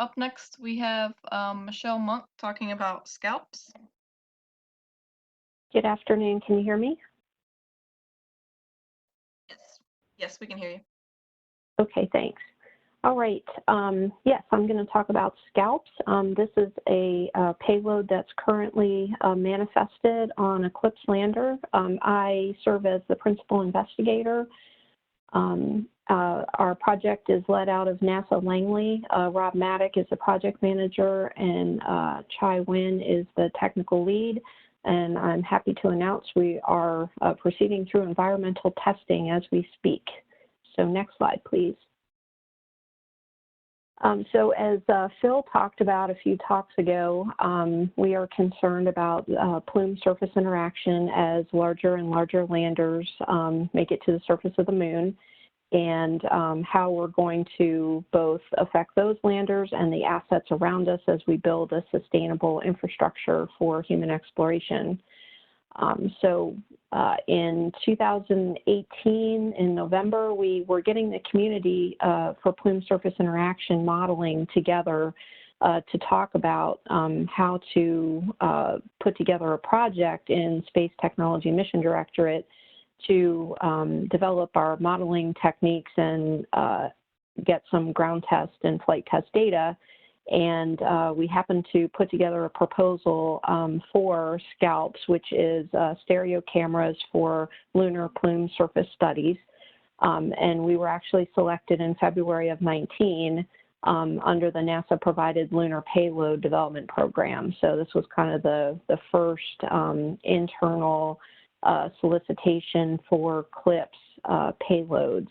up next we have Michelle Munk talking about SCALPSS. Good afternoon. Can you hear me? Yes, yes, we can hear you. Okay, thanks. All right. Yes, I'm going to talk about SCALPSS. This is a payload that's currently manifested on Eclipse lander. I serve as the principal investigator. Our project is led out of NASA Langley. Rob Maddock is the project manager, and Chai Win is the technical lead. And I'm happy to announce we are proceeding through environmental testing as we speak. So next slide, please. So as Phil talked about a few talks ago, we are concerned about plume surface interaction as larger and larger landers make it to the surface of the moon, and how we're going to both affect those landers and the assets around us as we build a sustainable infrastructure for human exploration. In 2018, in November, we were getting the community for plume surface interaction modeling together to talk about how to put together a project in Space Technology Mission Directorate to develop our modeling techniques and get some ground test and flight test data. And we happened to put together a proposal for SCALPSS, which is stereo cameras for lunar plume surface studies. And we were actually selected in February of 19 under the NASA-provided Lunar Payload Development Program. So this was kind of the first internal solicitation for CLPS payloads.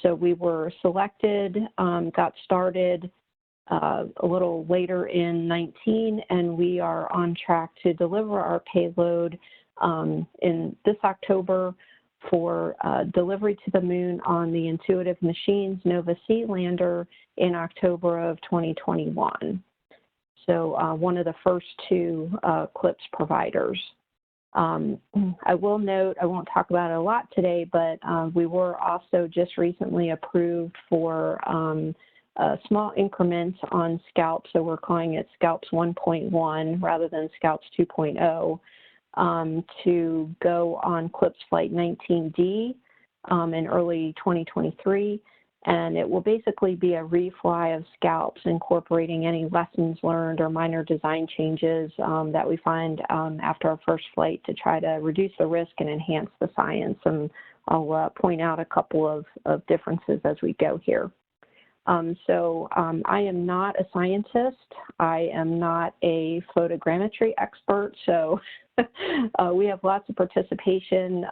So we were selected, got started a little later in 19, and we are on track to deliver our payload in this October for delivery to the moon on the Intuitive Machines Nova-C lander in October of 2021. So one of the first two CLPS providers. I will note, I won't talk about it a lot today, but we were also just recently approved for small increments on SCALPSS, so we're calling it SCALPSS 1.1 rather than SCALPSS 2.0, to go on CLPS Flight 19D in early 2023. And it will basically be a refly of SCALPSS, incorporating any lessons learned or minor design changes that we find after our first flight to try to reduce the risk and enhance the science. And I'll point out a couple of differences as we go here. I am not a scientist. I am not a photogrammetry expert. So we have lots of participation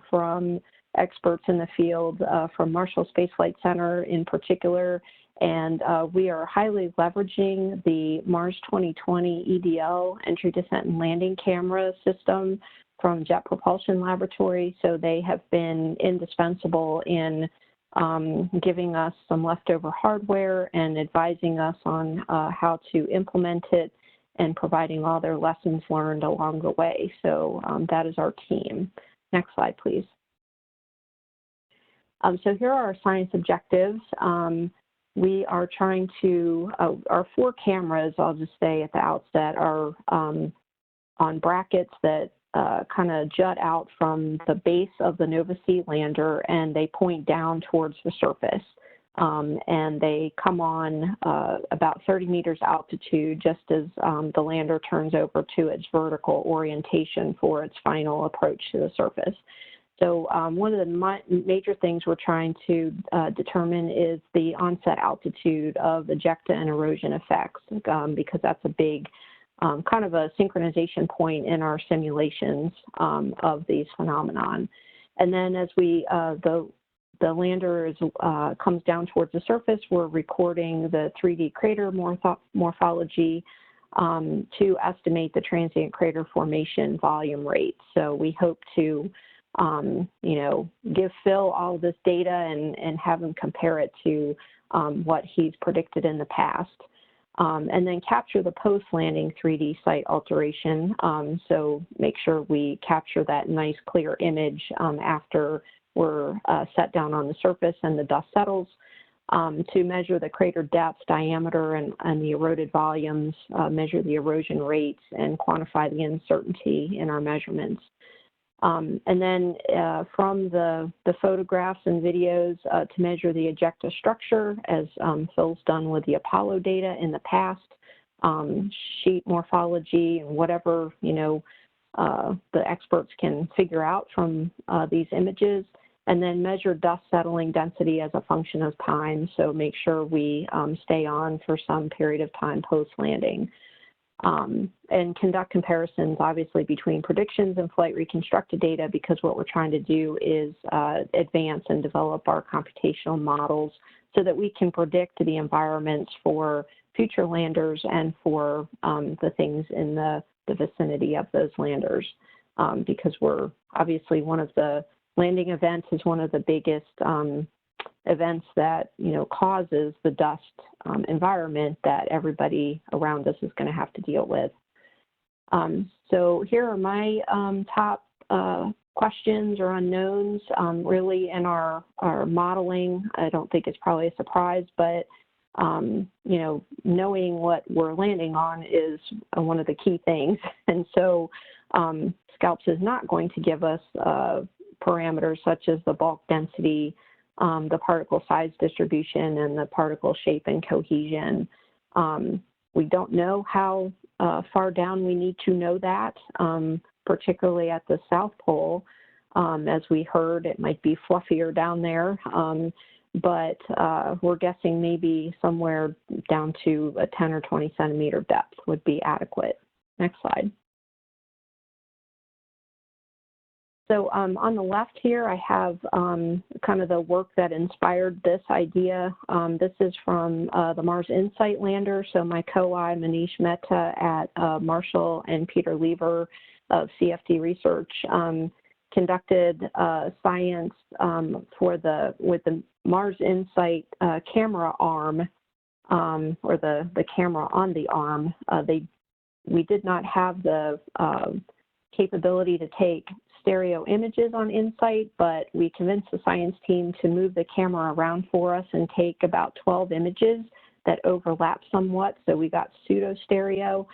from experts in the field, from Marshall Space Flight Center in particular, and we are highly leveraging the Mars 2020 EDL, Entry, Descent, and Landing Camera system from Jet Propulsion Laboratory. So they have been indispensable in giving us some leftover hardware and advising us on how to implement it and providing all their lessons learned along the way. So that is our team. Next slide, please. So here are our science objectives. We are trying to, our 4 cameras, I'll just say at the outset, are on brackets that kind of jut out from the base of the Nova-C lander, and they point down towards the surface. And they come on about 30 meters altitude just as the lander turns over to its vertical orientation for its final approach to the surface. So one of the major things we're trying to determine is the onset altitude of ejecta and erosion effects, because that's a big kind of a synchronization point in our simulations of these phenomenon. And then as we, the lander comes down towards the surface, we're recording the 3D crater morphology to estimate the transient crater formation volume rate. So we hope to give Phil all this data and have him compare it to what he's predicted in the past. And then capture the post-landing 3D site alteration. So make sure we capture that nice clear image after we're set down on the surface and the dust settles. to measure the crater depth, diameter, and the eroded volumes, measure the erosion rates, and quantify the uncertainty in our measurements. And then from the photographs and videos to measure the ejecta structure, as Phil's done with the Apollo data in the past, sheet morphology, and whatever, the experts can figure out from these images, and then measure dust settling density as a function of time, so make sure we stay on for some period of time post-landing. And conduct comparisons, obviously, between predictions and flight reconstructed data, because what we're trying to do is advance and develop our computational models so that we can predict the environments for future landers and for the things in the vicinity of those landers, because we're obviously one of the landing events is one of the biggest events that, causes the dust environment that everybody around us is going to have to deal with. So here are my top questions or unknowns. Really in our modeling, I don't think it's probably a surprise, but knowing what we're landing on is one of the key things. And so SCALPSS is not going to give us parameters such as the bulk density, the particle size distribution, and the particle shape and cohesion. We don't know how far down we need to know that, particularly at the South Pole. As we heard, it might be fluffier down there, but we're guessing maybe somewhere down to a 10 or 20 centimeter depth would be adequate. Next slide. So on the left here, I have kind of the work that inspired this idea. This is from the Mars Insight lander. So my co-I, Manish Mehta at Marshall, and Peter Lever of CFD Research conducted science with the Mars Insight camera arm, or the camera on the arm. We did not have the capability to take stereo images on InSight, but we convinced the science team to move the camera around for us and take about 12 images that overlap somewhat, so we got pseudo stereo.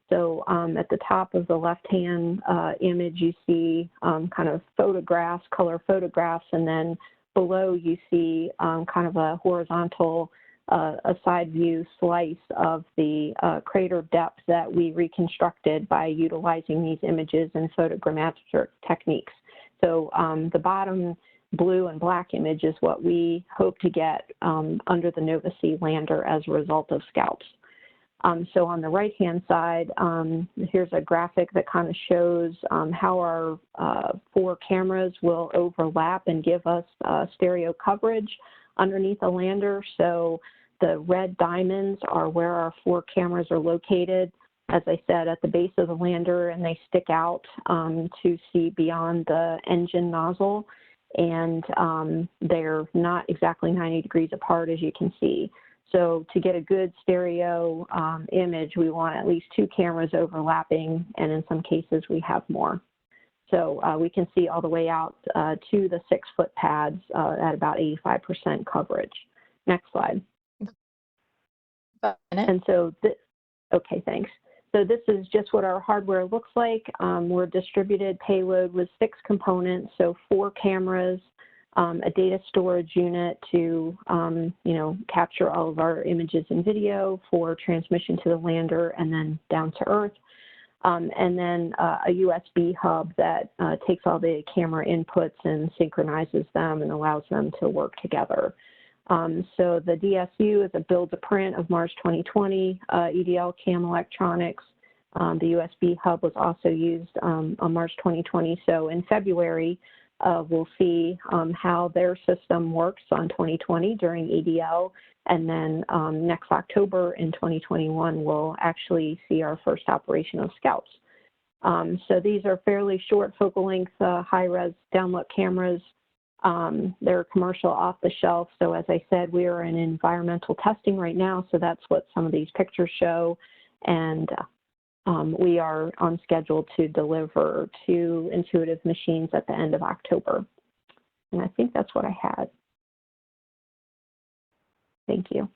So at the top of the left-hand image, you see kind of photographs, color photographs, and then below you see kind of a horizontal a side view slice of the crater depth that we reconstructed by utilizing these images and photogrammetric techniques. So the bottom blue and black image is what we hope to get under the Nova-C lander as a result of SCALPSS. So on the right-hand side, here's a graphic that kind of shows how our 4 cameras will overlap and give us stereo coverage underneath the lander. So the red diamonds are where our 4 cameras are located, as I said, at the base of the lander, and they stick out to see beyond the engine nozzle. And they're not exactly 90 degrees apart, as you can see. So to get a good stereo image, we want at least 2 cameras overlapping, and in some cases we have more. So we can see all the way out to the 6-foot pads at about 85% coverage. Next slide. And so, okay, thanks. So this is just what our hardware looks like. We're a distributed payload with 6 components, so 4 cameras, a data storage unit to, capture all of our images and video for transmission to the lander and then down to Earth. And then a USB hub that takes all the camera inputs and synchronizes them and allows them to work together. So the DSU is a build-to-print of Mars 2020 EDL CAM electronics. The USB hub was also used on Mars 2020. So in February, we'll see how their system works on 2020 during EDL. And then next October in 2021, we'll actually see our first operation of SCALPSS. So these are fairly short focal length, high-res download cameras. They're commercial off the shelf. So as I said, we are in environmental testing right now. So that's what some of these pictures show. And we are on schedule to deliver 2 intuitive machines at the end of October. And I think that's what I had. Thank you.